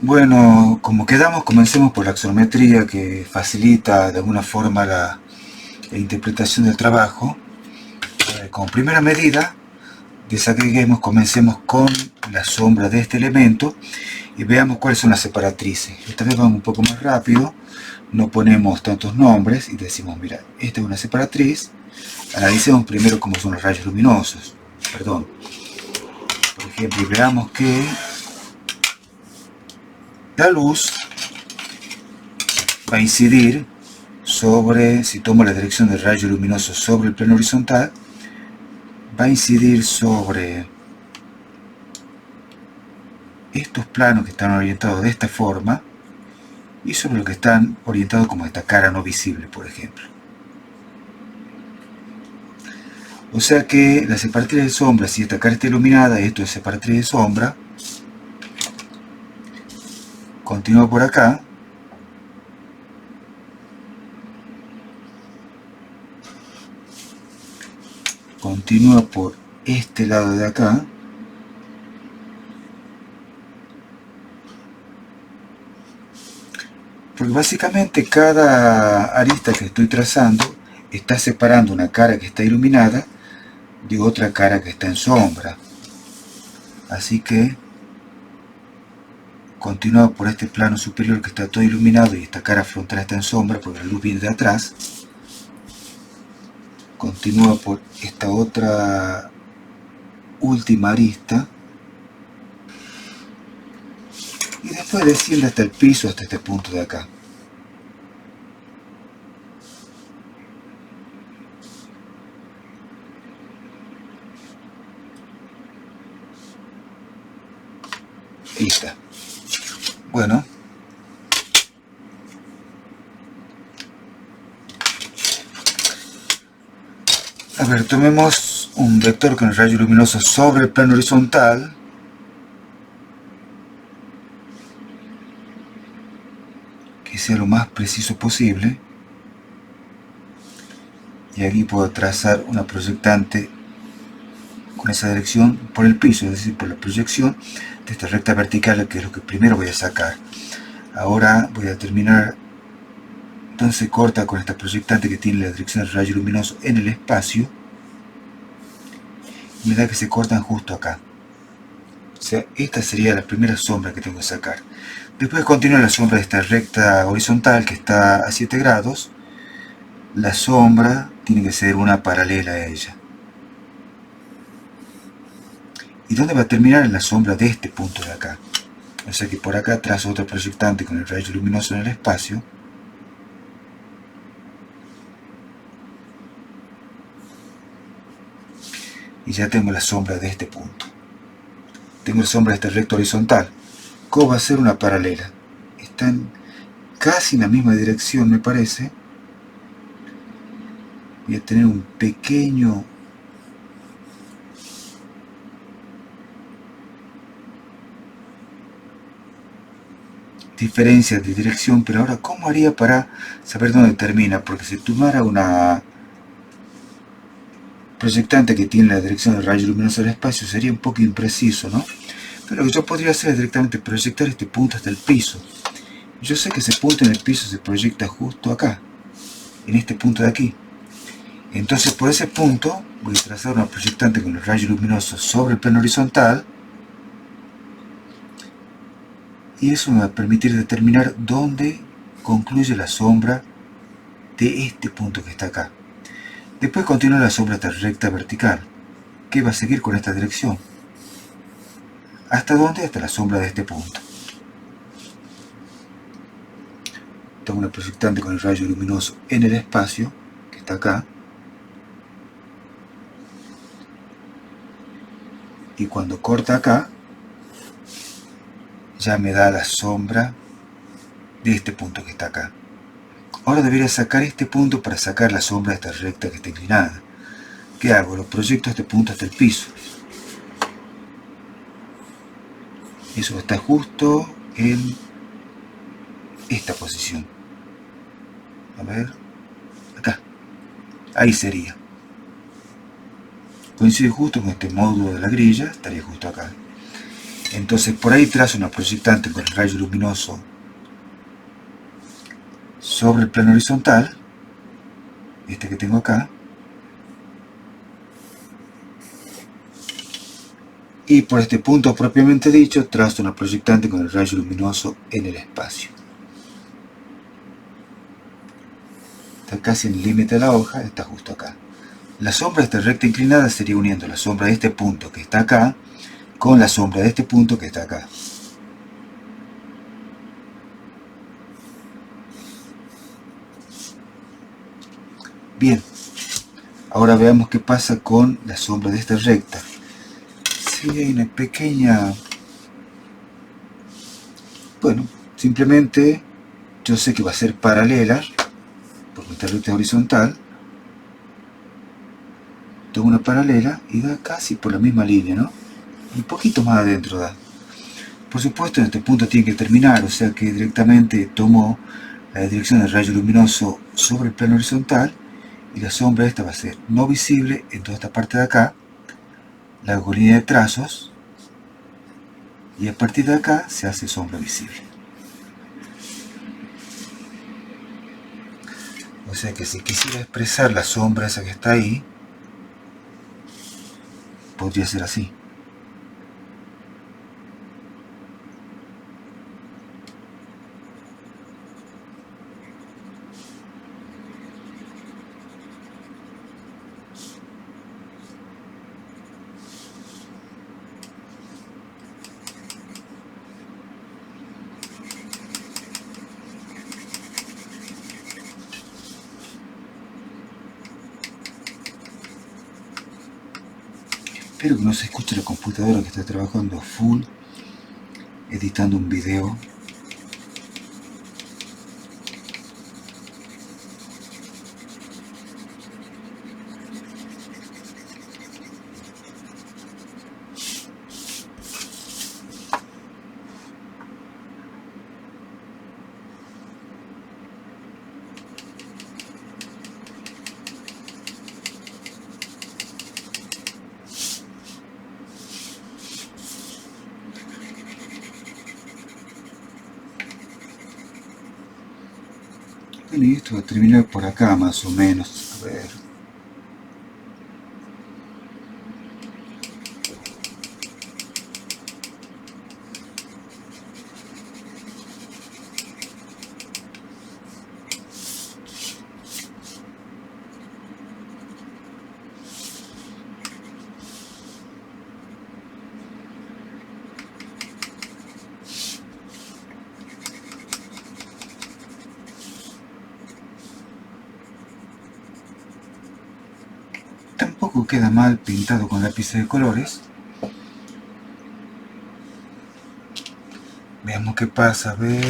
Bueno, como quedamos, comencemos por la axonometría que facilita de alguna forma la interpretación del trabajo. Como primera medida, desagreguemos, comencemos con la sombra de este elemento y veamos cuáles son las separatrices. Esta vez vamos un poco más rápido, no ponemos tantos nombres y decimos, mira, esta es una separatriz. Analicemos primero cómo son los rayos luminosos. Perdón. Por ejemplo, veamos que la luz va a incidir sobre, si tomo la dirección del rayo luminoso sobre el plano horizontal, va a incidir sobre estos planos que están orientados de esta forma y sobre los que están orientados como esta cara no visible, por ejemplo. O sea que la separatriz de sombra, si esta cara está iluminada, esto es separatriz de sombra, continúa por acá, continúa por este lado de acá, porque básicamente cada arista que estoy trazando está separando una cara que está iluminada de otra cara que está en sombra. Así que continúa por este plano superior que está todo iluminado y esta cara frontal está en sombra porque la luz viene de atrás. Continúa por esta otra última arista y después desciende hasta el piso, hasta este punto de acá. Ahí está. Bueno, a ver, tomemos un vector con el rayo luminoso sobre el plano horizontal. Que sea lo más preciso posible. Y aquí puedo trazar una proyectante con esa dirección por el piso, es decir, por la proyección de esta recta vertical, que es lo que primero voy a sacar. Ahora voy a terminar, entonces corta con esta proyectante que tiene la dirección del rayo luminoso en el espacio. Me da que se cortan justo acá. O sea, esta sería la primera sombra que tengo que sacar. Después continúa la sombra de esta recta horizontal que está a 7 grados. La sombra tiene que ser una paralela a ella. ¿Y dónde va a terminar? En la sombra de este punto de acá. O sea que por acá trazo otro proyectante con el rayo luminoso en el espacio. Y ya tengo la sombra de este punto. Tengo la sombra de este recto horizontal. ¿Cómo va a ser una paralela? Están casi en la misma dirección, me parece. Voy a tener un pequeño diferencia de dirección, pero ahora ¿cómo haría para saber dónde termina? Porque si tomara una proyectante que tiene la dirección del rayo luminoso del espacio sería un poco impreciso, ¿no? Pero lo que yo podría hacer es directamente proyectar este punto hasta el piso. Yo sé que ese punto en el piso se proyecta justo acá, en este punto de aquí. Entonces por ese punto voy a trazar una proyectante con el rayo luminoso sobre el plano horizontal y eso me va a permitir determinar dónde concluye la sombra de este punto que está acá. Después continúa la sombra de esta recta vertical, que va a seguir con esta dirección. ¿Hasta dónde? Hasta la sombra de este punto. Tengo una proyectante con el rayo luminoso en el espacio, que está acá. Y cuando corta acá, ya me da la sombra de este punto que está acá. Ahora debería sacar este punto para sacar la sombra de esta recta que está inclinada. ¿Qué hago? Lo proyecto a este punto hasta el piso. Eso está justo en esta posición. A ver, acá. Ahí sería. Coincide justo con este módulo de la grilla, estaría justo acá. Entonces por ahí trazo una proyectante con el rayo luminoso sobre el plano horizontal, este que tengo acá, y por este punto propiamente dicho trazo una proyectante con el rayo luminoso en el espacio. Está casi en el límite de la hoja, está justo acá. La sombra de esta recta inclinada sería uniendo la sombra de este punto que está acá con la sombra de este punto que está acá. Bien, ahora veamos qué pasa con la sombra de esta recta. Si hay una pequeña... Bueno, simplemente yo sé que va a ser paralela, porque esta recta es horizontal. Tomo una paralela y da casi por la misma línea, ¿no? Un poquito más adentro da. Por supuesto, en este punto tiene que terminar, o sea que directamente tomo la dirección del rayo luminoso sobre el plano horizontal y la sombra esta va a ser no visible en toda esta parte de acá. La hago línea de trazos y a partir de acá se hace sombra visible. O sea que si quisiera expresar la sombra esa que está ahí, podría ser así. Espero que no se escuche la computadora que está trabajando a full, editando un video. Bueno, y esto va a terminar por acá más o menos. A ver. Tampoco queda mal pintado con lápices de colores. Veamos qué pasa, a ver.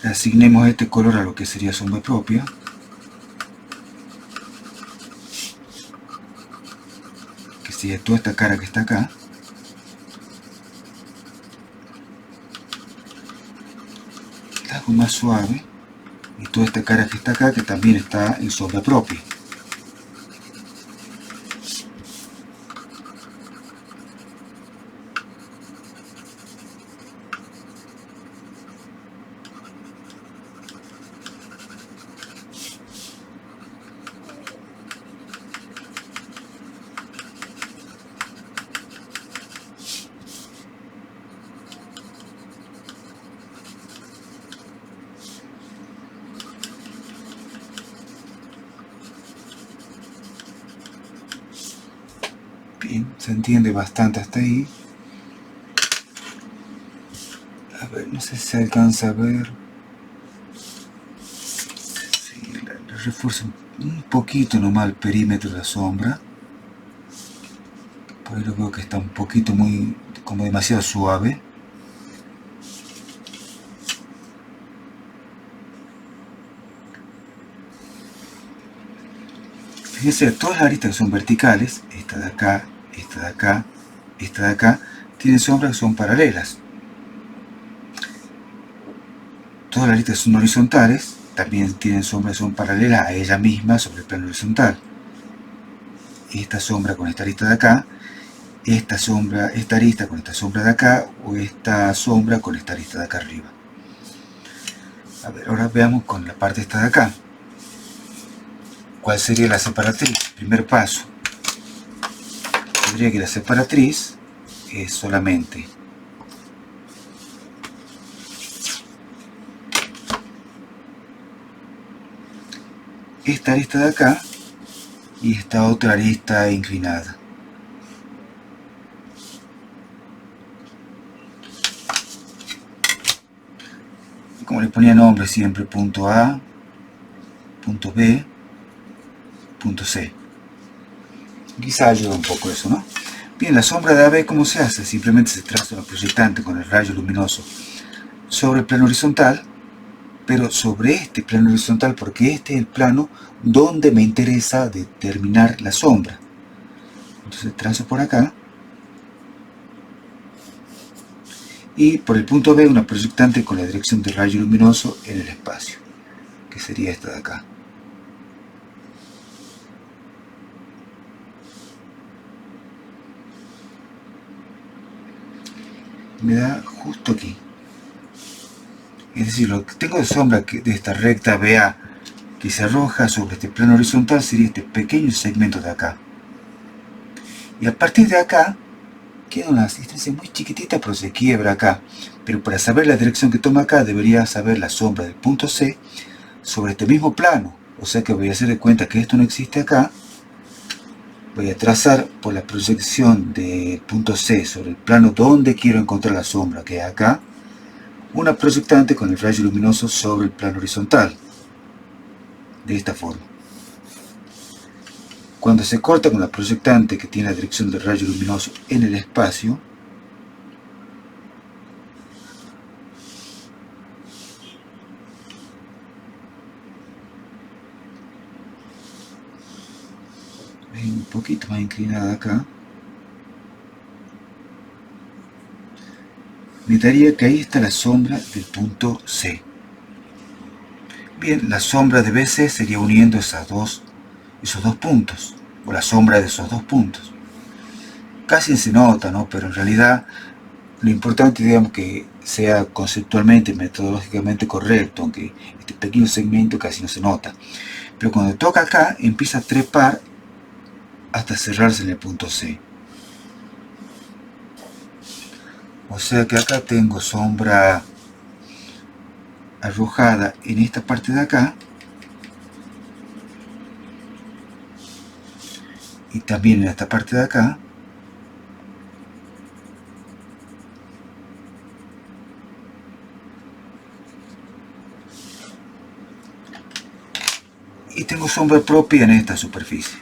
Asignemos este color a lo que sería sombra propia. Que sería toda esta cara que está acá. La hago más suave. Y toda esta cara que está acá, que también está en sombra propia. Bien, se entiende bastante hasta ahí. A ver, no sé si se alcanza a ver. Sí, le refuerzo un poquito nomás el perímetro de la sombra. Por ahí lo veo que está un poquito como demasiado suave. Fíjense, todas las aristas que son verticales, esta de acá, esta de acá, esta de acá, tienen sombras que son paralelas. todas las aristas son horizontales, también tienen sombras que son paralelas a ella misma sobre el plano horizontal. Esta sombra con esta arista de acá, esta arista con esta sombra de acá, o esta sombra con esta arista de acá arriba. A ver, ahora veamos con la parte esta de acá. ¿Cuál sería la separatriz? Primer paso. Tendría que la separatriz es solamente esta arista de acá y esta otra arista inclinada. Como le ponía nombre siempre, punto A, punto B, punto C. Quizá ayuda un poco eso, ¿no? Bien, la sombra de AB, ¿cómo se hace? Simplemente se traza una proyectante con el rayo luminoso sobre el plano horizontal, pero sobre este plano horizontal, porque este es el plano donde me interesa determinar la sombra. Entonces trazo por acá, y por el punto B una proyectante con la dirección del rayo luminoso en el espacio, que sería esta de acá. Me da justo aquí. Es decir, lo que tengo de sombra de esta recta BA que se arroja sobre este plano horizontal sería este pequeño segmento de acá. Y a partir de acá queda una distancia muy chiquitita, pero se quiebra acá. Pero para saber la dirección que toma acá, debería saber la sombra del punto C sobre este mismo plano. O sea que voy a hacer de cuenta que esto no existe acá. Voy a trazar por la proyección del punto C sobre el plano donde quiero encontrar la sombra, que es acá, una proyectante con el rayo luminoso sobre el plano horizontal. De esta forma. Cuando se corta con la proyectante que tiene la dirección del rayo luminoso en el espacio, un poquito más inclinada acá, me daría que ahí está la sombra del punto C. Bien, la sombra de BC sería uniendo esos dos puntos, o la sombra de esos dos puntos. Casi se nota, ¿no? Pero en realidad lo importante, digamos, que sea conceptualmente, metodológicamente correcto, aunque este pequeño segmento casi no se nota. Pero cuando toca acá, empieza a trepar hasta cerrarse en el punto C. O sea que acá tengo sombra arrojada en esta parte de acá y también en esta parte de acá, y tengo sombra propia en esta superficie.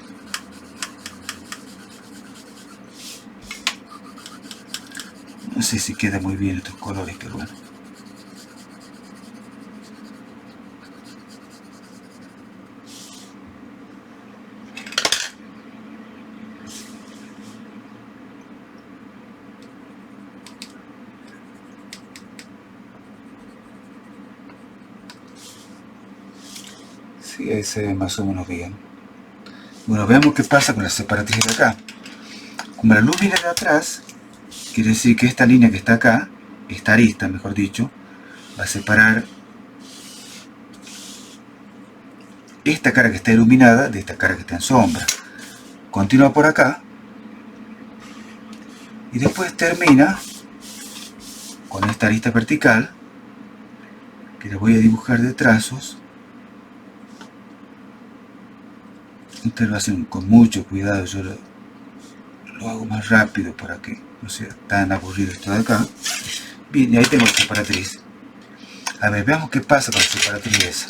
No sé si queda muy bien estos colores, pero bueno. Sí, ahí se ve más o menos bien. Bueno, veamos qué pasa con la separatriz de acá. Como la luz viene de atrás, quiere decir que esta línea que está acá, esta arista mejor dicho, va a separar esta cara que está iluminada de esta cara que está en sombra. Continúa por acá y después termina con esta arista vertical que le voy a dibujar de trazos. Ustedes lo hacen con mucho cuidado, yo lo hago más rápido para que no sea tan aburrido esto de acá. Bien, y ahí tengo la separatriz. A ver, veamos qué pasa con la separatriz esa.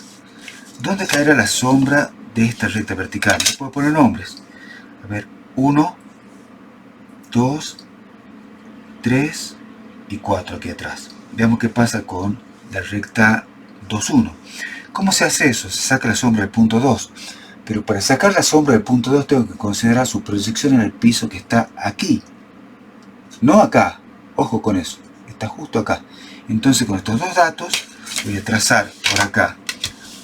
¿Dónde caerá la sombra de esta recta vertical? ¿Le puedo poner nombres? A ver, 1, 2, 3 y 4 aquí atrás. Veamos qué pasa con la recta 2, 1. ¿Cómo se hace eso? Se saca la sombra del punto 2. Pero para sacar la sombra del punto 2 tengo que considerar su proyección en el piso que está aquí. No acá. Ojo con eso. Está justo acá. Entonces con estos dos datos voy a trazar por acá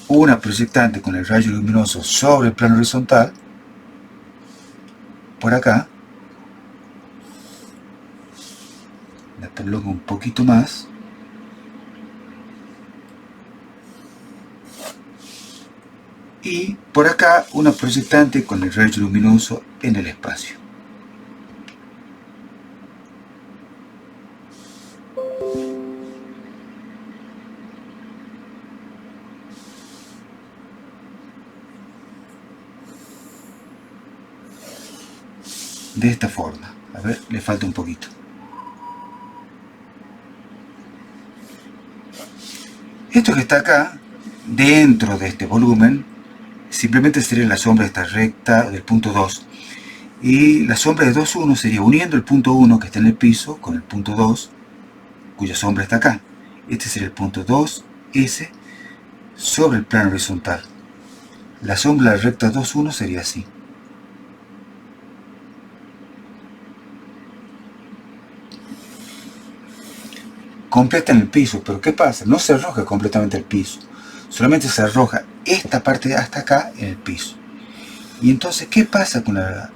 una proyectante con el rayo luminoso sobre el plano horizontal, por acá, la prolongo un poquito más, y por acá una proyectante con el rayo luminoso en el espacio. De esta forma. A ver, le falta un poquito. Esto que está acá, dentro de este volumen, simplemente sería la sombra de esta recta del punto 2. Y la sombra de 2,1 sería uniendo el punto 1 que está en el piso con el punto 2, cuya sombra está acá. Este sería el punto 2S sobre el plano horizontal. La sombra de la recta 2,1 sería así. Completa en el piso, pero ¿qué pasa? No se arroja completamente el piso, solamente se arroja esta parte de hasta acá en el piso. Y entonces, ¿qué pasa con la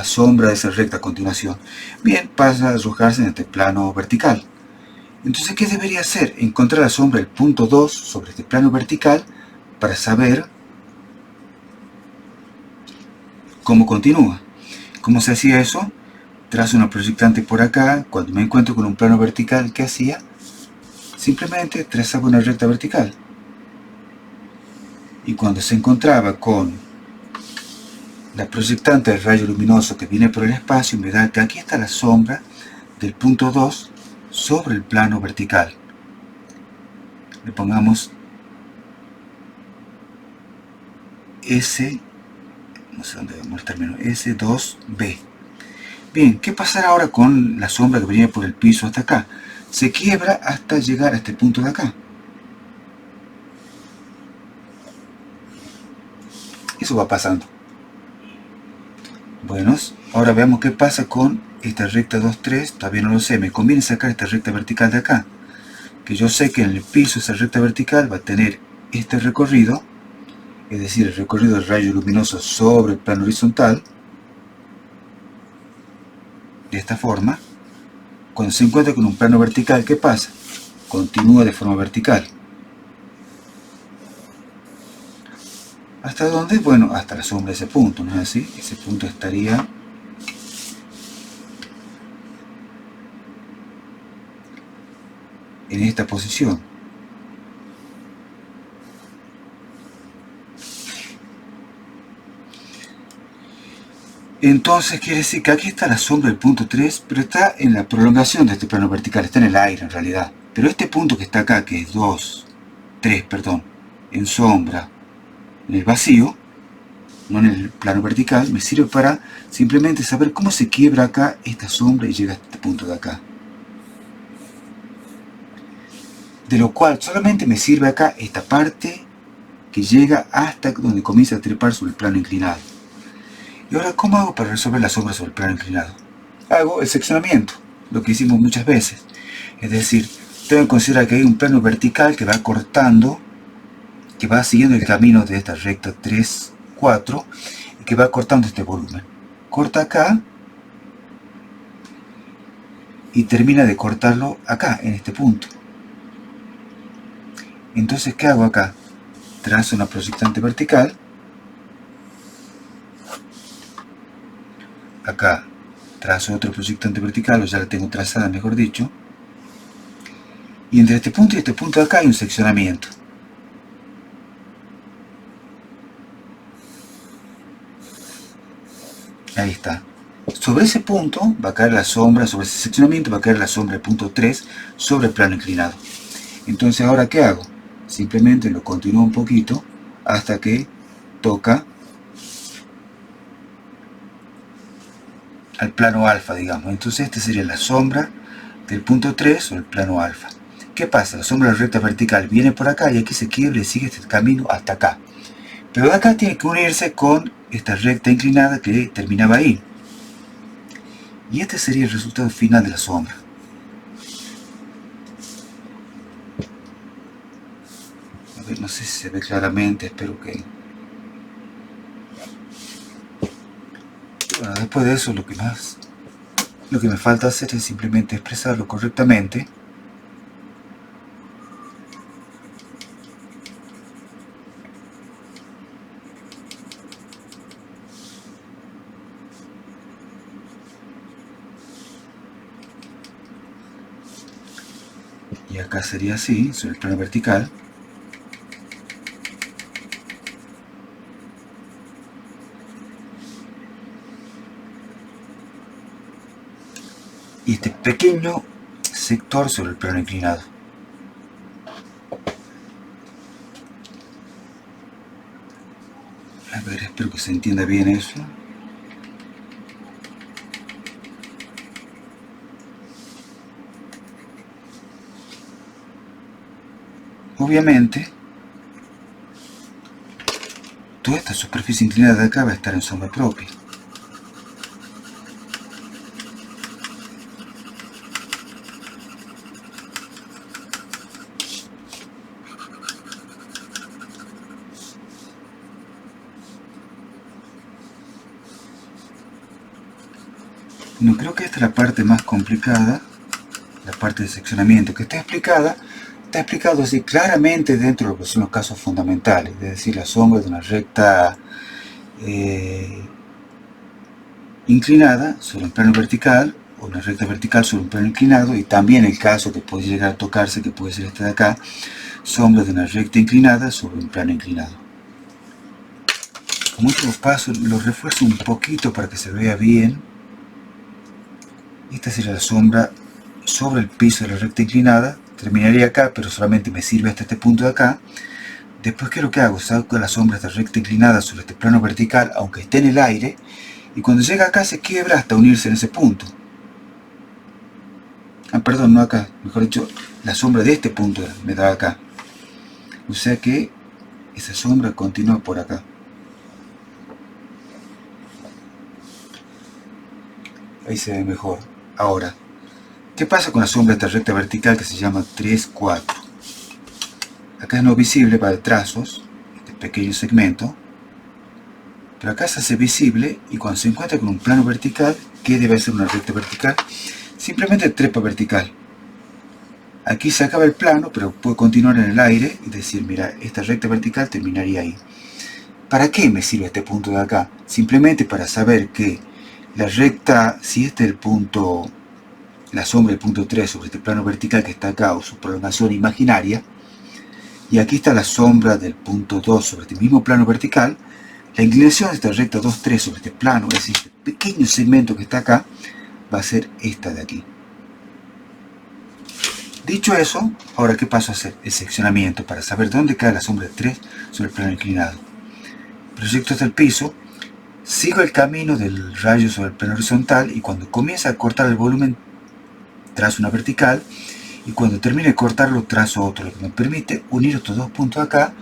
sombra de esa recta a continuación? Bien, pasa a arrojarse en este plano vertical. Entonces, ¿qué debería hacer? Encontrar la sombra del punto 2 sobre este plano vertical para saber cómo continúa. ¿Cómo se hacía eso? Trazo una proyectante por acá. Cuando me encuentro con un plano vertical, ¿qué hacía? Simplemente trazaba una recta vertical. Y cuando se encontraba con la proyectante del rayo luminoso que viene por el espacio, me da que aquí está la sombra del punto 2 sobre el plano vertical. Le pongamos S, no sé dónde vamos el término, S2B. Bien, ¿qué pasará ahora con la sombra que venía por el piso hasta acá? Se quiebra hasta llegar a este punto de acá. Eso va pasando. Bueno, ahora veamos qué pasa con esta recta 2,3. Todavía no lo sé, me conviene sacar esta recta vertical de acá. Que yo sé que en el piso esa recta vertical va a tener este recorrido, es decir, el recorrido del rayo luminoso sobre el plano horizontal, de esta forma. Cuando se encuentra con un plano vertical, ¿qué pasa? Continúa de forma vertical. ¿Hasta dónde? Bueno, hasta la sombra de ese punto, ¿no es así? Ese punto estaría en esta posición. Entonces quiere decir que aquí está la sombra del punto 3, pero está en la prolongación de este plano vertical, está en el aire en realidad. Pero este punto que está acá, que es 3, en sombra, en el vacío, no en el plano vertical, me sirve para simplemente saber cómo se quiebra acá esta sombra y llega a este punto de acá. De lo cual solamente me sirve acá esta parte que llega hasta donde comienza a trepar sobre el plano inclinado. Y ahora, ¿cómo hago para resolver la sombra sobre el plano inclinado? Hago el seccionamiento, lo que hicimos muchas veces. Es decir, tengo que considerar que hay un plano vertical que va cortando, que va siguiendo el camino de esta recta 3, 4, y que va cortando este volumen. Corta acá y termina de cortarlo acá, en este punto. Entonces, ¿qué hago acá? Trazo una proyectante vertical. Acá trazo otra proyectante vertical, o ya la tengo trazada, mejor dicho. Y entre este punto y este punto de acá hay un seccionamiento. Ahí está. Sobre ese punto va a caer la sombra, sobre ese seccionamiento va a caer la sombra del punto 3 sobre el plano inclinado. Entonces, ¿ahora qué hago? Simplemente lo continúo un poquito hasta que toca al plano alfa, digamos. Entonces, esta sería la sombra del punto 3 sobre el plano alfa. ¿Qué pasa? La sombra de la recta vertical viene por acá y aquí se quiebra y sigue este camino hasta acá. Pero de acá tiene que unirse con esta recta inclinada que terminaba ahí. Y este sería el resultado final de la sombra. ver, no sé si se ve claramente, espero que... Bueno, después de eso lo que me falta hacer es simplemente expresarlo correctamente. Y acá sería así, sobre el plano vertical. Y este pequeño sector sobre el plano inclinado. A ver, espero que se entienda bien eso. Obviamente, toda esta superficie inclinada de acá va a estar en sombra propia. No creo que esta es la parte más complicada, la parte de seccionamiento que está explicado así claramente dentro de lo que son los casos fundamentales, es decir, la sombra de una recta inclinada sobre un plano vertical, o una recta vertical sobre un plano inclinado, y también el caso que puede llegar a tocarse, que puede ser este de acá, sombra de una recta inclinada sobre un plano inclinado. Como último paso, lo refuerzo un poquito para que se vea bien. Esta sería la sombra sobre el piso de la recta inclinada. Terminaría acá, pero solamente me sirve hasta este punto de acá. Después, ¿qué es lo que hago? Saco la sombra de esta recta inclinada sobre este plano vertical, aunque esté en el aire, y cuando llega acá se quiebra hasta unirse en ese punto. Perdón, no acá, mejor dicho, la sombra de este punto me da acá. O sea que esa sombra continúa por acá. Ahí se ve mejor. Ahora, ¿qué pasa con la sombra de esta recta vertical que se llama 3, 4? Acá es no visible, va de trazos, este pequeño segmento. Pero acá se hace visible y cuando se encuentra con un plano vertical, ¿qué debe ser una recta vertical? Simplemente trepa vertical. Aquí se acaba el plano, pero puede continuar en el aire y decir, mira, esta recta vertical terminaría ahí. ¿Para qué me sirve este punto de acá? Simplemente para saber que la recta, si este es el punto, la sombra del punto 3 sobre este plano vertical que está acá, o su prolongación imaginaria, y aquí está la sombra del punto 2 sobre este mismo plano vertical, la inclinación de esta recta 2, 3 sobre este plano, es decir, este pequeño segmento que está acá, va a ser esta de aquí. Dicho eso, ahora ¿qué paso a hacer? El seccionamiento para saber dónde cae la sombra de 3 sobre el plano inclinado. Proyecto hasta el piso, sigo el camino del rayo sobre el plano horizontal y cuando comienza a cortar el volumen trazo una vertical y cuando termine de cortarlo trazo otro, lo que me permite unir estos dos puntos acá.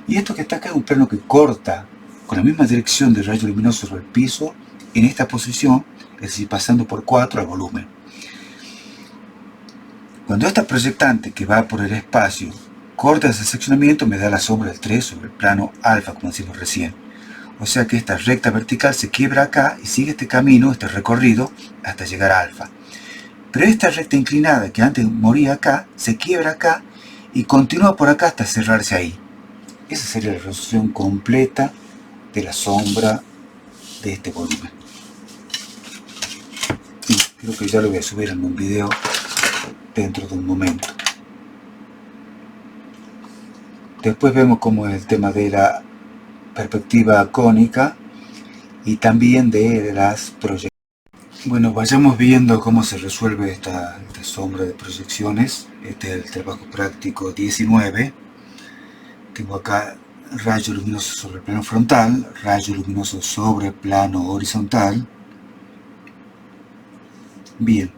Y esto que está acá es un plano que corta con la misma dirección del rayo luminoso sobre el piso en esta posición, es decir, pasando por 4 al volumen. Cuando esta proyectante que va por el espacio corta ese seccionamiento, me da la sombra del 3 sobre el plano alfa, como decimos recién. O sea que esta recta vertical se quiebra acá y sigue este camino, este recorrido, hasta llegar a alfa. Pero esta recta inclinada que antes moría acá, se quiebra acá y continúa por acá hasta cerrarse ahí. Esa sería la resolución completa de la sombra de este volumen. Y creo que ya lo voy a subir en un video dentro de un momento. Después vemos cómo es el tema de la perspectiva cónica y también de las proyecciones. Bueno, vayamos viendo cómo se resuelve esta sombra de proyecciones. Este es el trabajo práctico 19. Tengo acá rayo luminoso sobre el plano frontal, rayo luminoso sobre el plano horizontal. Bien.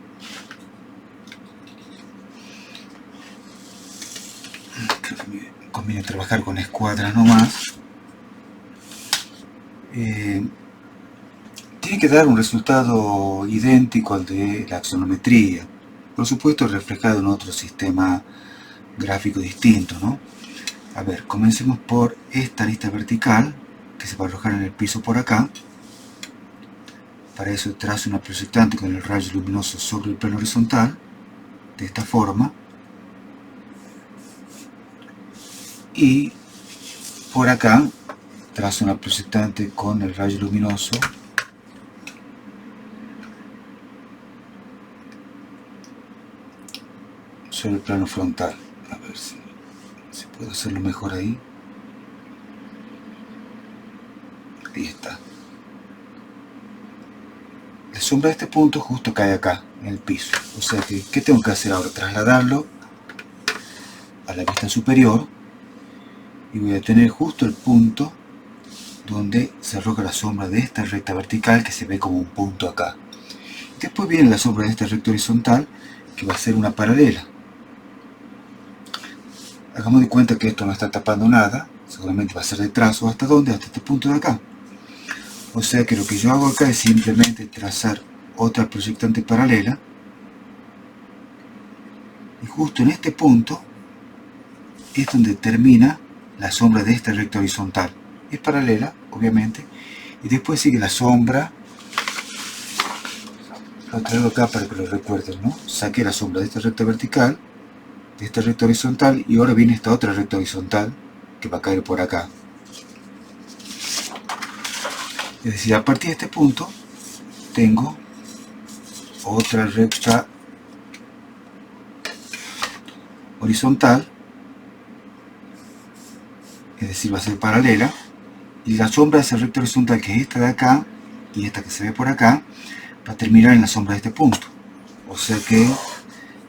Creo que me conviene trabajar con escuadras nomás. Tiene que dar un resultado idéntico al de la axonometría, por supuesto reflejado en otro sistema gráfico distinto, ¿no? A ver, comencemos por esta arista vertical que se va a alojar en el piso por acá. Para eso trazo una proyectante con el rayo luminoso sobre el plano horizontal, de esta forma. Y por acá trazo una proyectante con el rayo luminoso sobre el plano frontal. A ver si puedo hacerlo mejor ahí. Ahí está. La sombra de este punto justo cae acá, en el piso. O sea que, ¿qué tengo que hacer ahora? Trasladarlo a la vista superior y voy a tener justo el punto donde se arroja la sombra de esta recta vertical que se ve como un punto acá. Después viene la sombra de esta recta horizontal que va a ser una paralela. Hagamos de cuenta que esto no está tapando nada, seguramente va a ser de trazo. ¿Hasta dónde? Hasta este punto de acá. O sea que lo que yo hago acá es simplemente trazar otra proyectante paralela. Y justo en este punto es donde termina la sombra de esta recta horizontal. Es paralela, obviamente. Y después sigue la sombra. Lo traigo acá para que lo recuerden, ¿no? Saqué la sombra de esta recta vertical, de esta recta horizontal, y ahora viene esta otra recta horizontal que va a caer por acá. Es decir, a partir de este punto tengo otra recta horizontal, es decir, va a ser paralela, y la sombra de esa recta horizontal, que es esta de acá y esta que se ve por acá, va a terminar en la sombra de este punto. O sea que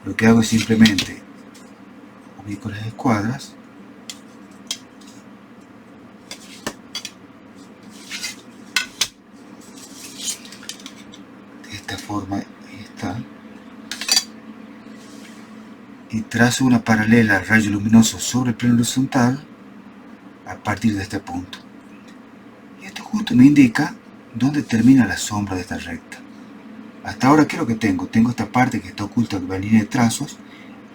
lo que hago es simplemente ubico las escuadras de esta forma, ahí está, y trazo una paralela al rayo luminoso sobre el plano horizontal a partir de este punto. Y esto justo me indica dónde termina la sombra de esta recta. Hasta ahora, ¿qué es lo que tengo? Tengo esta parte que está oculta con la línea de trazos.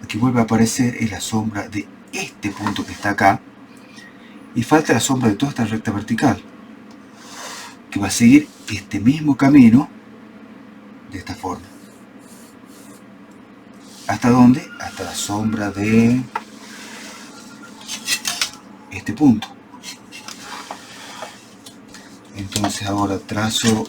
Lo que vuelve a aparecer es la sombra de este punto que está acá. Y falta la sombra de toda esta recta vertical, que va a seguir este mismo camino de esta forma. ¿Hasta dónde? Hasta la sombra de este punto. Entonces ahora trazo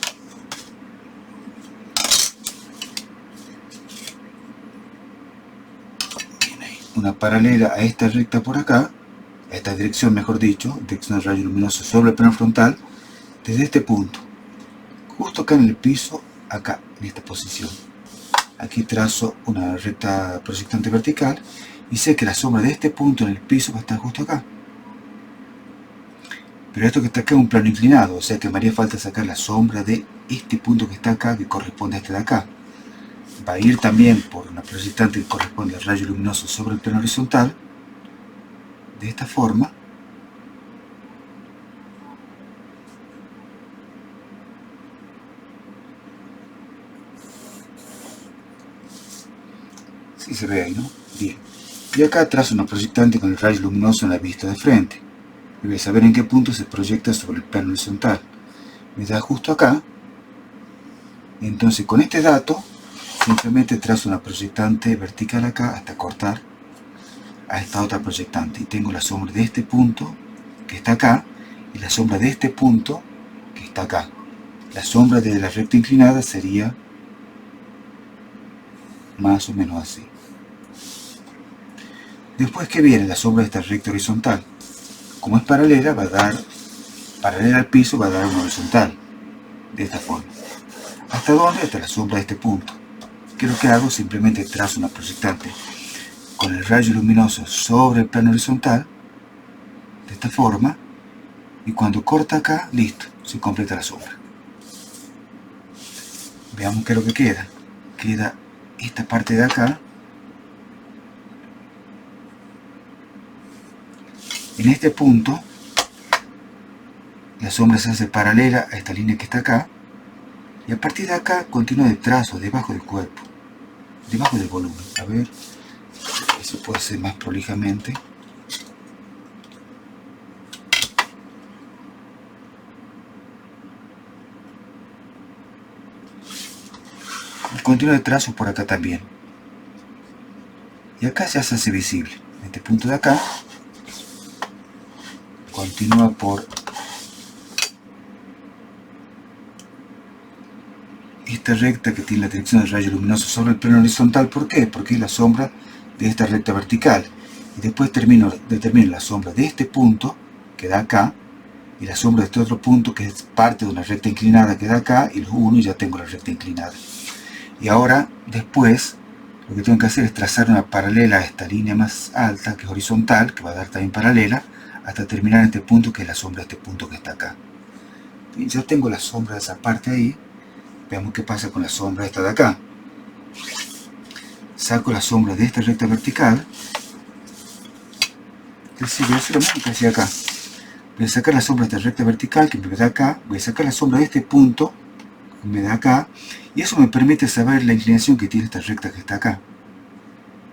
una paralela a esta recta por acá, a esta dirección mejor dicho, dirección del rayo luminoso sobre el plano frontal, desde este punto, justo acá en el piso, acá, en esta posición. Aquí trazo una recta proyectante vertical y sé que la sombra de este punto en el piso va a estar justo acá. Pero esto que está acá es un plano inclinado, o sea que me haría falta sacar la sombra de este punto que está acá, que corresponde a este de acá. Va a ir también por una proyectante que corresponde al rayo luminoso sobre el plano horizontal, de esta forma. Sí se ve ahí, ¿no? Bien. Y acá trazo una proyectante con el rayo luminoso en la vista de frente. Y voy a saber en qué punto se proyecta sobre el plano horizontal. Me da justo acá. Entonces con este dato simplemente trazo una proyectante vertical acá hasta cortar a esta otra proyectante. Y tengo la sombra de este punto que está acá y la sombra de este punto que está acá. La sombra de la recta inclinada sería más o menos así. Después, ¿qué viene? La sombra de esta recta horizontal. Como es paralela, va a dar, paralela al piso, va a dar una horizontal. De esta forma. ¿Hasta dónde? Hasta la sombra de este punto. ¿Qué es lo que hago? Simplemente trazo una proyectante con el rayo luminoso sobre el plano horizontal, de esta forma, y cuando corta acá, listo, se completa la sombra. Veamos qué es lo que queda. Queda esta parte de acá. En este punto, la sombra se hace paralela a esta línea que está acá, y a partir de acá continúa de trazo debajo del cuerpo, debajo del volumen. A ver, eso puede ser más prolijamente. y continúa el trazo por acá también. Y acá ya se hace visible. En este punto de acá, continúa por esta recta que tiene la dirección del rayo luminoso sobre el plano horizontal. ¿Por qué? Porque es la sombra de esta recta vertical. Y después determino la sombra de este punto, que da acá, y la sombra de este otro punto, que es parte de una recta inclinada que da acá, y los uno, y ya tengo la recta inclinada. Y ahora, después, lo que tengo que hacer es trazar una paralela a esta línea más alta, que es horizontal, que va a dar también paralela, hasta terminar en este punto, que es la sombra de este punto que está acá. Y ya tengo la sombra de esa parte ahí. Veamos qué pasa con la sombra esta de acá. Saco la sombra de esta recta vertical. Es decir, voy a hacer lo mismo que hacía acá. Voy a sacar la sombra de esta recta vertical que me da acá. Voy a sacar la sombra de este punto que me da acá. Y eso me permite saber la inclinación que tiene esta recta que está acá.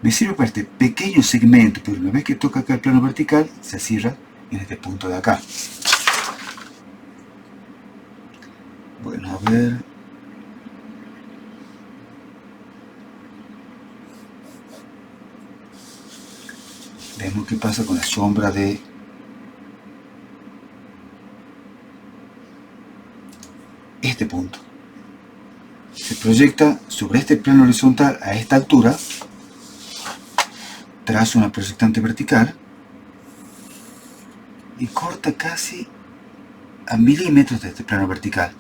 Me sirve para este pequeño segmento, pero una vez que toca acá el plano vertical, se cierra en este punto de acá. Bueno, a ver. Veamos qué pasa con la sombra de este punto. Se proyecta sobre este plano horizontal a esta altura. Trazo una proyectante vertical y corta casi a milímetros de este plano vertical.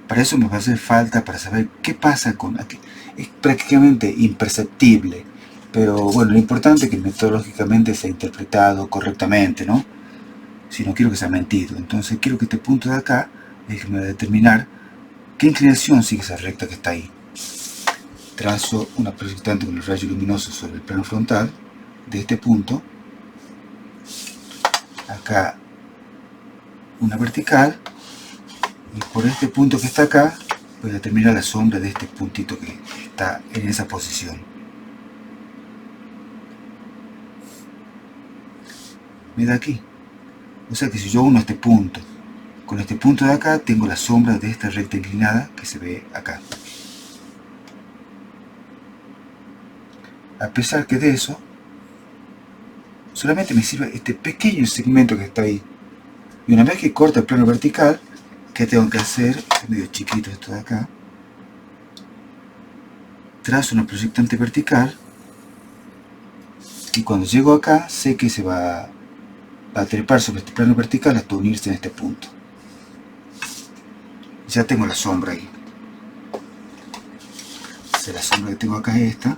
Para eso me va a hacer falta para saber qué pasa con aquí. Es prácticamente imperceptible, pero bueno, lo importante es que metodológicamente sea interpretado correctamente, ¿no? Si no quiero que sea mentido. Entonces quiero que este punto de acá es que me va a determinar qué inclinación sigue esa recta que está ahí. Trazo una proyectante con el rayo luminoso sobre el plano frontal de este punto. Acá una vertical. Y por este punto que está acá, voy a determinar la sombra de este puntito que está en esa posición. Me da aquí. O sea que si yo uno este punto con este punto de acá, tengo la sombra de esta recta inclinada que se ve acá. A pesar que de eso, solamente me sirve este pequeño segmento que está ahí. Y una vez que corta el plano vertical, ¿qué tengo que hacer? Es medio chiquito esto de acá. Trazo una proyectante vertical. Y cuando llego acá, sé que se va a trepar sobre este plano vertical hasta unirse en este punto. Ya tengo la sombra ahí. Entonces, la sombra que tengo acá es esta.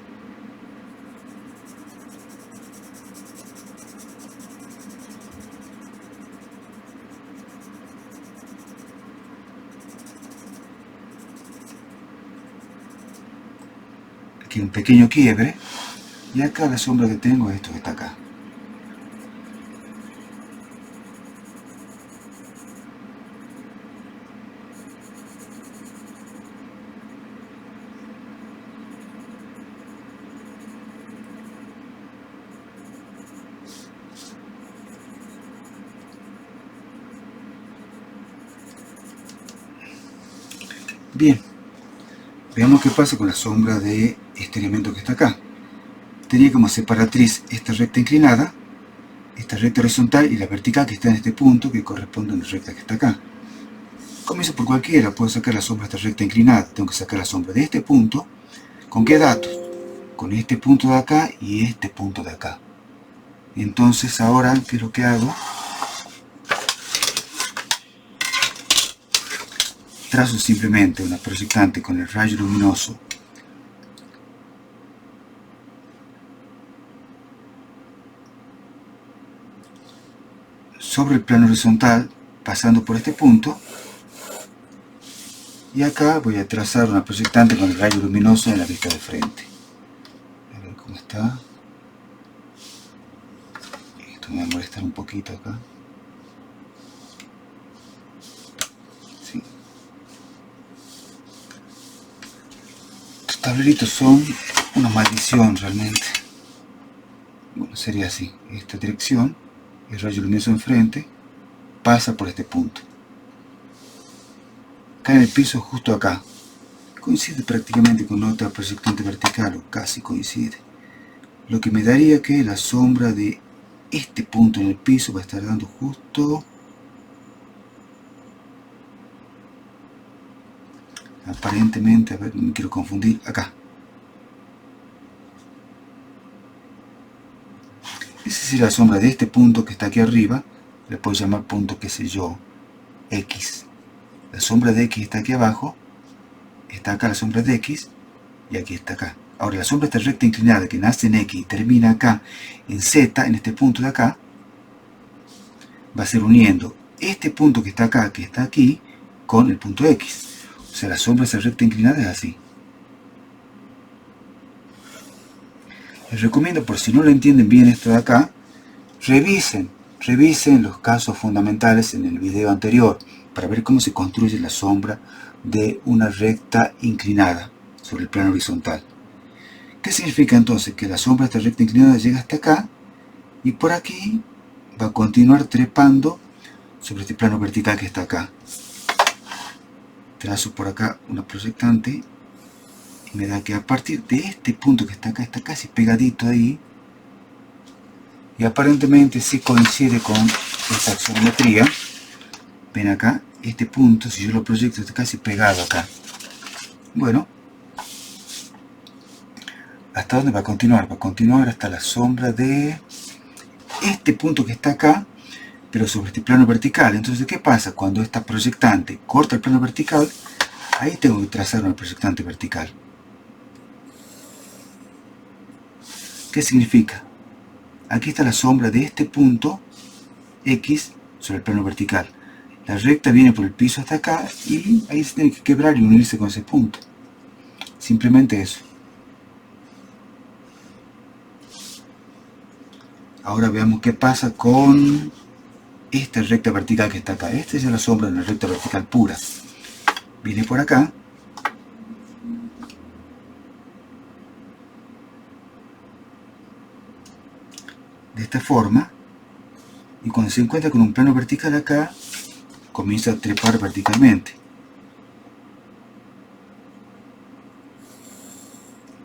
Aquí un pequeño quiebre. Y acá la sombra que tengo es esto que está acá. Bien, veamos qué pasa con la sombra de este elemento que está acá. Tenía como separatriz esta recta inclinada, esta recta horizontal y la vertical que está en este punto que corresponde a la recta que está acá. Comienzo por cualquiera, puedo sacar la sombra de esta recta inclinada, tengo que sacar la sombra de este punto. ¿Con qué datos? Con este punto de acá y este punto de acá. Entonces ahora, ¿qué es lo que hago? Trazo simplemente una proyectante con el rayo luminoso sobre el plano horizontal, pasando por este punto, y acá voy a trazar una proyectante con el rayo luminoso en la vista de frente. A ver cómo está. Esto me va a molestar un poquito acá. Sí. Estos tableritos son una maldición realmente. Bueno, sería así. Esta dirección, el rayo luminoso enfrente, pasa por este punto. Cae en el piso justo acá. Coincide prácticamente con otra proyectante vertical, o casi coincide. Lo que me daría que la sombra de este punto en el piso va a estar dando justo, aparentemente, a ver, no me quiero confundir, acá. Esa sería la sombra de este punto que está aquí arriba, le puedo llamar punto, qué sé yo, X. La sombra de X está aquí abajo, está acá la sombra de X, y aquí está acá. Ahora la sombra de esta recta inclinada que nace en X y termina acá en Z, en este punto de acá, va a ser uniendo este punto que está acá, que está aquí, con el punto X. O sea, la sombra de esa recta inclinada es así. Les recomiendo, por si no lo entienden bien esto de acá, revisen los casos fundamentales en el video anterior para ver cómo se construye la sombra de una recta inclinada sobre el plano horizontal. ¿Qué significa entonces? Que la sombra de esta recta inclinada llega hasta acá y por aquí va a continuar trepando sobre este plano vertical que está acá. Trazo por acá una proyectante y me da que a partir de este punto que está acá, está casi pegadito ahí, y aparentemente sí coincide con esta axonometría. Ven acá, este punto, si yo lo proyecto, está casi pegado acá. Bueno, ¿hasta dónde va a continuar? Va a continuar hasta la sombra de este punto que está acá, pero sobre este plano vertical. Entonces, ¿qué pasa? Cuando esta proyectante corta el plano vertical, ahí tengo que trazar una proyectante vertical. ¿Qué significa? Aquí está la sombra de este punto X sobre el plano vertical. La recta viene por el piso hasta acá y ahí se tiene que quebrar y unirse con ese punto. Simplemente eso. Ahora veamos qué pasa con esta recta vertical que está acá. Esta es la sombra de una recta vertical pura. Viene por acá. De esta forma. Y cuando se encuentra con un plano vertical acá, comienza a trepar verticalmente.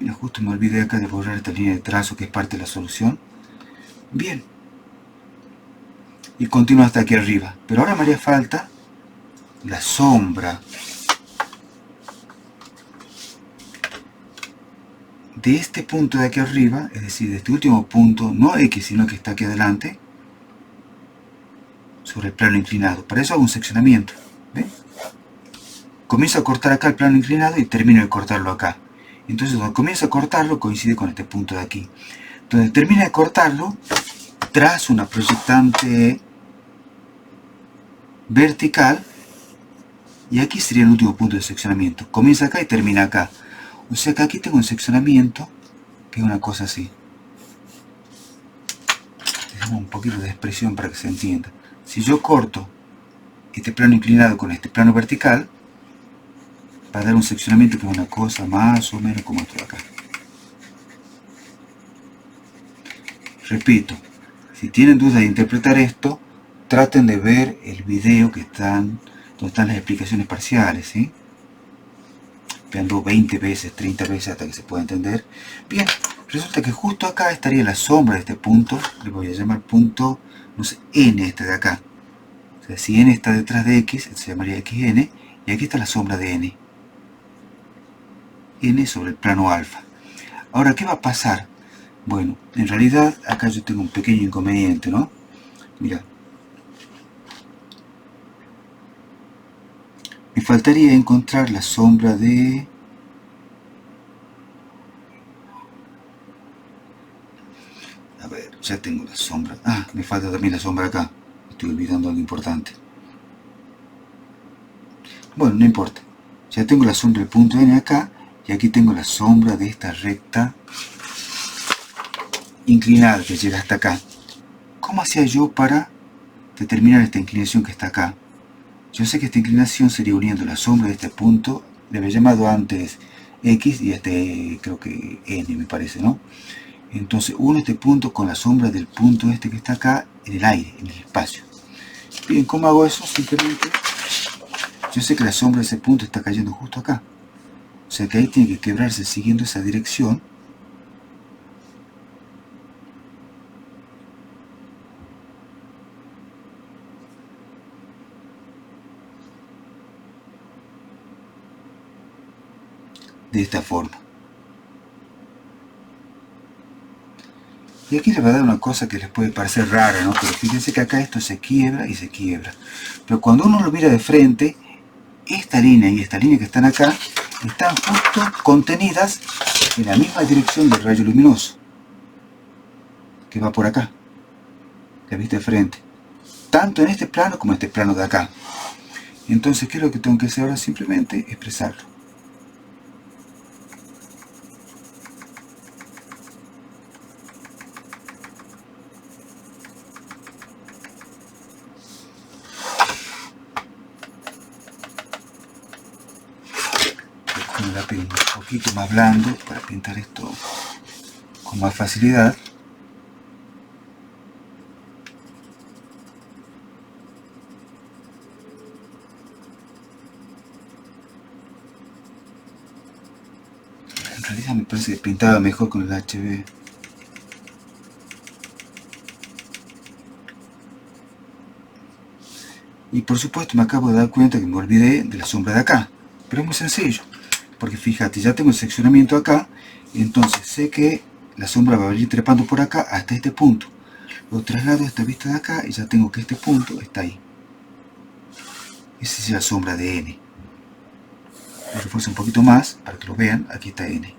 Mira, justo me olvidé acá de borrar esta línea de trazo que es parte de la solución. Bien. Y continúa hasta aquí arriba. Pero ahora me haría falta la sombra de este punto de aquí arriba, es decir, de este último punto, no X, sino que está aquí adelante, sobre el plano inclinado. Para eso hago un seccionamiento. ¿Ven? Comienzo a cortar acá el plano inclinado y termino de cortarlo acá. Entonces, cuando comienzo a cortarlo, coincide con este punto de aquí. Entonces, termino de cortarlo, trazo una proyectante vertical, y aquí sería el último punto de seccionamiento. Comienza acá y termina acá. O sea que aquí tengo un seccionamiento que es una cosa así. Dejamos un poquito de expresión para que se entienda. Si yo corto este plano inclinado con este plano vertical, va a dar un seccionamiento que es una cosa más o menos como esto de acá. Repito, si tienen dudas de interpretar esto, traten de ver el video que donde están las explicaciones parciales, ¿sí? Veanlo 20 veces, 30 veces hasta que se pueda entender. Bien, resulta que justo acá estaría la sombra de este punto, le voy a llamar punto, no sé, N este de acá. O sea, si N está detrás de X, se llamaría XN, y aquí está la sombra de N. N sobre el plano alfa. Ahora, ¿qué va a pasar? Bueno, en realidad acá yo tengo un pequeño inconveniente, ¿no? Mira. Me faltaría encontrar la sombra de... A ver, ya tengo la sombra. Ah, me falta también la sombra acá. Estoy olvidando algo importante. Bueno, no importa. Ya tengo la sombra del punto N acá. Y aquí tengo la sombra de esta recta inclinada que llega hasta acá. ¿Cómo hacía yo para determinar esta inclinación que está acá? Yo sé que esta inclinación sería uniendo la sombra de este punto, le había llamado antes X y este creo que N me parece, ¿no? Entonces uno este punto con la sombra del punto este que está acá en el aire, en el espacio. Bien, ¿cómo hago eso? Simplemente yo sé que la sombra de ese punto está cayendo justo acá. O sea que ahí tiene que quebrarse siguiendo esa dirección. De esta forma. Y aquí les va a dar una cosa que les puede parecer rara, ¿no? Pero fíjense que acá esto se quiebra y se quiebra. Pero cuando uno lo mira de frente, esta línea y esta línea que están acá, están justo contenidas en la misma dirección del rayo luminoso, que va por acá. La vista de frente. Tanto en este plano como en este plano de acá. Entonces, ¿qué es lo que tengo que hacer ahora? Simplemente expresarlo. Con el lápiz un poquito más blando para pintar esto con más facilidad. En realidad me parece que pintaba mejor con el HB. Y por supuesto me acabo de dar cuenta que me olvidé de la sombra de acá. Pero es muy sencillo. Porque fíjate, ya tengo el seccionamiento acá. Entonces sé que la sombra va a venir trepando por acá hasta este punto. Lo traslado a esta vista de acá y ya tengo que este punto está ahí. Esa es la sombra de N. Lo refuerzo un poquito más para que lo vean. Aquí está N.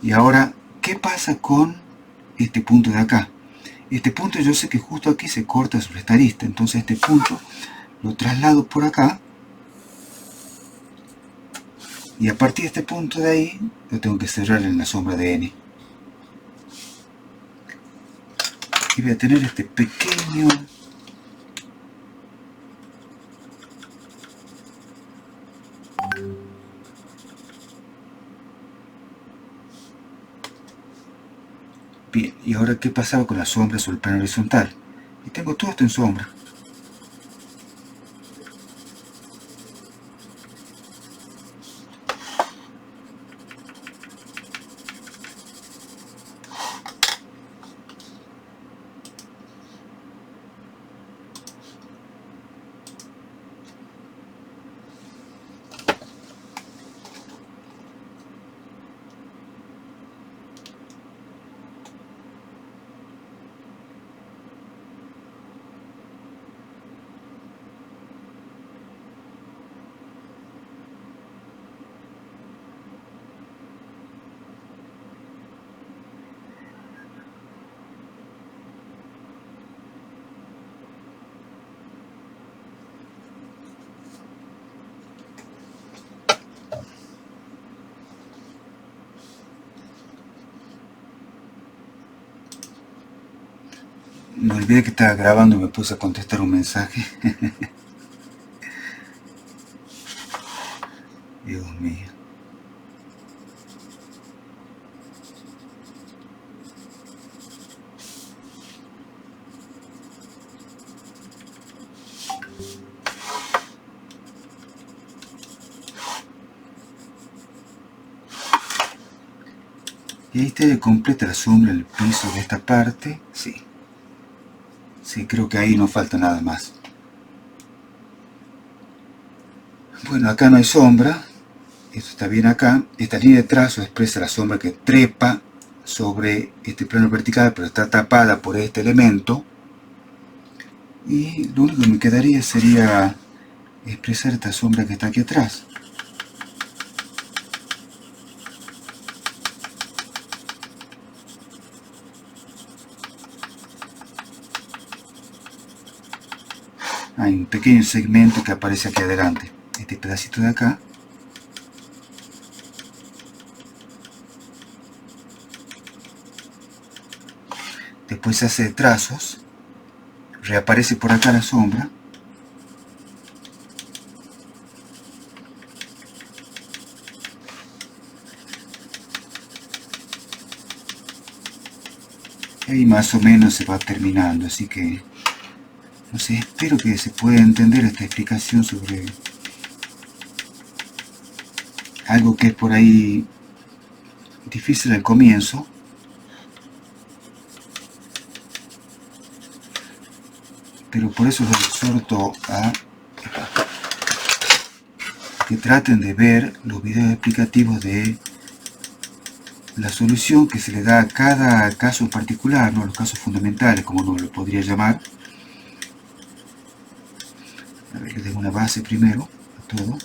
Y ahora, ¿qué pasa con este punto de acá? Este punto yo sé que justo aquí se corta sobre esta arista. Entonces este punto lo traslado por acá. Y a partir de este punto de ahí, lo tengo que cerrar en la sombra de N. Y voy a tener este pequeño bien, y ahora ¿qué pasaba con la sombra sobre el plano horizontal? Y tengo todo esto en sombra. Me olvidé que estaba grabando y me puse a contestar un mensaje. Dios mío. Y ahí está completa la sombra en el piso de esta parte. Sí. Sí, creo que ahí no falta nada más. Bueno, acá no hay sombra. Esto está bien acá. Esta línea de trazo expresa la sombra que trepa sobre este plano vertical, pero está tapada por este elemento. Y lo único que me quedaría sería expresar esta sombra que está aquí atrás. Hay un pequeño segmento que aparece aquí adelante. Este pedacito de acá. Después se hace trazos. Reaparece por acá la sombra. Y ahí más o menos se va terminando. Así que, no sé, espero que se pueda entender esta explicación sobre algo que es por ahí difícil al comienzo. Pero por eso les exhorto a que traten de ver los videos explicativos de la solución que se le da a cada caso particular, ¿no? Los casos fundamentales, como uno lo podría llamar. A ver, le dejo una base primero a todo.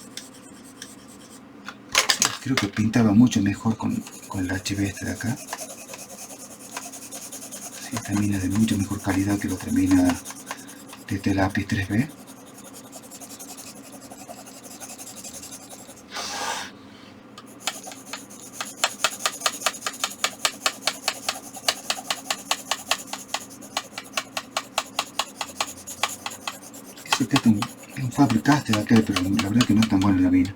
Creo que pintaba mucho mejor con el HB este de acá. Sí, esta mina es de mucha mejor calidad que la otra mina de este lápiz 3B. Que este es un fabricaste de acá, pero la verdad que no es tan buena la mina.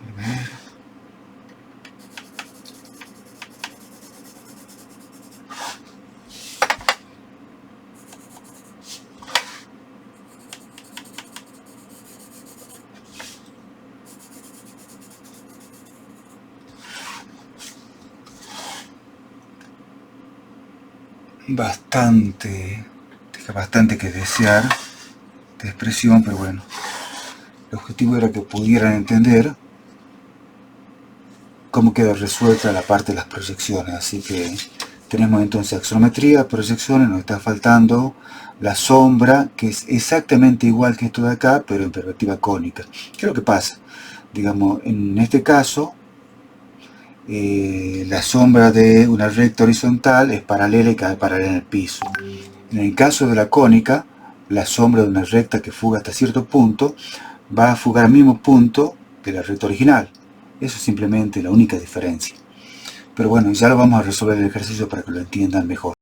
A ver. Deja bastante que desear de expresión, pero bueno, el objetivo era que pudieran entender cómo queda resuelta la parte de las proyecciones. Así que tenemos entonces axonometría, proyecciones, nos está faltando la sombra, que es exactamente igual que esto de acá, pero en perspectiva cónica. ¿Qué es lo que pasa? Digamos, en este caso, la sombra de una recta horizontal es paralela y cae paralela en el piso. En el caso de la cónica, la sombra de una recta que fuga hasta cierto punto va a fugar al mismo punto de la recta original. Eso es simplemente la única diferencia. Pero bueno, ya lo vamos a resolver el ejercicio para que lo entiendan mejor.